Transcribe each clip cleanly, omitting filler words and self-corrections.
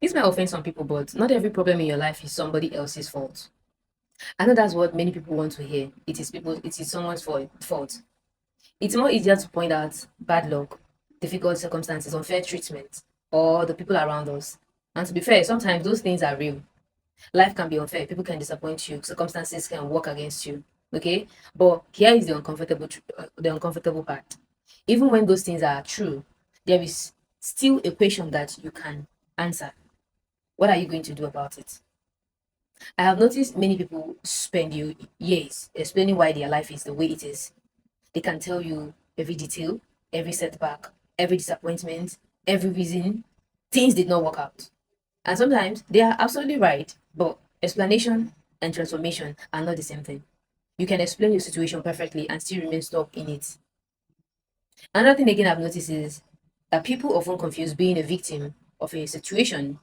This might offend some people, but not every problem in your life is somebody else's fault. I know that's what many people want to hear. It is someone's fault. It's more easier to point out bad luck, difficult circumstances, unfair treatment, or the people around us. And to be fair, sometimes those things are real. Life can be unfair. People can disappoint you. Circumstances can work against you. Okay, but here is the uncomfortable part. Even when those things are true, there is still a question that you can answer. What are you going to do about it? I have noticed many people spend years explaining why their life is the way it is. They can tell you every detail, every setback, every disappointment, every reason things did not work out. And sometimes they are absolutely right, but explanation and transformation are not the same thing. You can explain your situation perfectly and still remain stuck in it. Another thing again I've noticed is that people often confuse being a victim of a situation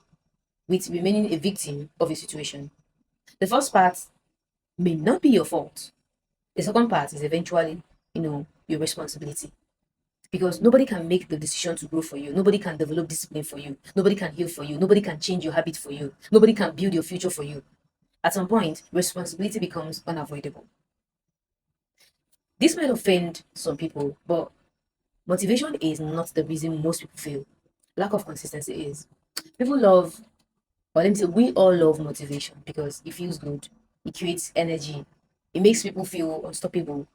with remaining a victim of a situation. The first part may not be your fault. The second part is eventually, your responsibility. Because nobody can make the decision to grow for you. Nobody can develop discipline for you. Nobody can heal for you. Nobody can change your habit for you. Nobody can build your future for you. At some point, responsibility becomes unavoidable. This might offend some people, but motivation is not the reason most people fail. Lack of consistency is. People love, or let me say, we all love motivation because it feels good. It creates energy. It makes people feel unstoppable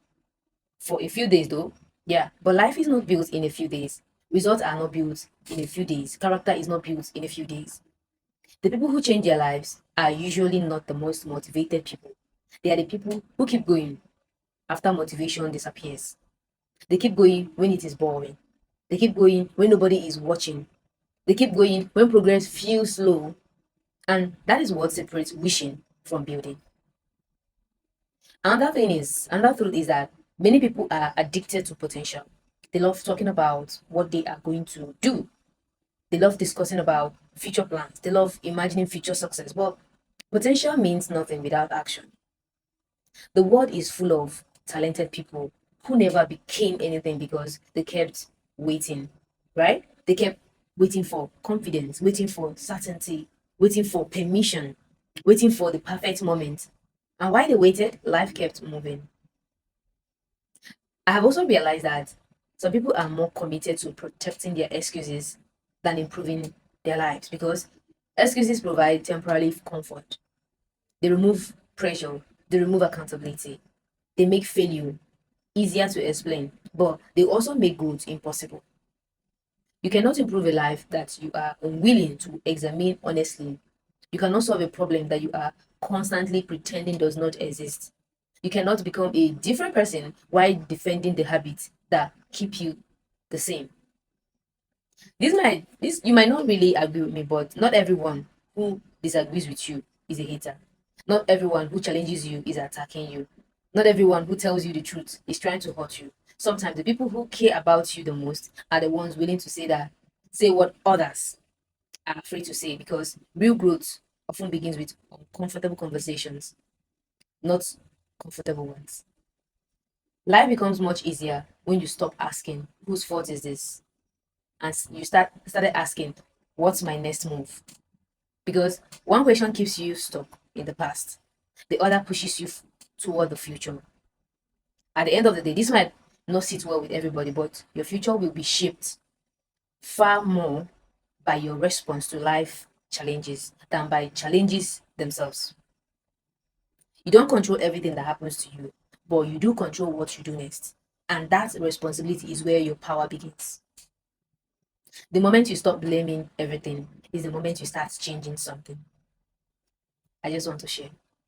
for a few days, though. Yeah, but life is not built in a few days. Results are not built in a few days. Character is not built in a few days. The people who change their lives are usually not the most motivated people. They are the people who keep going after motivation disappears. They keep going when it is boring. They keep going when nobody is watching. They keep going when progress feels slow. And that is what separates wishing from building. Another truth is that many people are addicted to potential. They love talking about what they are going to do. They love discussing about future plans. They love imagining future success. But potential means nothing without action. The world is full of talented people who never became anything because they kept waiting, right? They kept waiting for confidence, waiting for certainty, waiting for permission, waiting for the perfect moment. And while they waited, life kept moving. I have also realized that some people are more committed to protecting their excuses than improving their lives because excuses provide temporary comfort. They remove pressure, they remove accountability, they make failure easier to explain, but they also make growth impossible. You cannot improve a life that you are unwilling to examine honestly. You cannot solve a problem that you are constantly pretending does not exist. You cannot become a different person while defending the habits that keep you the same. This you might not really agree with me, but not everyone who disagrees with you is a hater. Not everyone who challenges you is attacking you. Not everyone who tells you the truth is trying to hurt you. Sometimes the people who care about you the most are the ones willing to say what others are afraid to say because real growth often begins with uncomfortable conversations, not comfortable ones. Life becomes much easier when you stop asking, whose fault is this? And you started asking, what's my next move? Because one question keeps you stuck in the past, the other pushes you toward the future. At the end of the day, this might not sit well with everybody, but your future will be shaped far more by your response to life challenges than by challenges themselves. You don't control everything that happens to you, but you do control what you do next. And that responsibility is where your power begins. The moment you stop blaming everything is the moment you start changing something. I just want to share.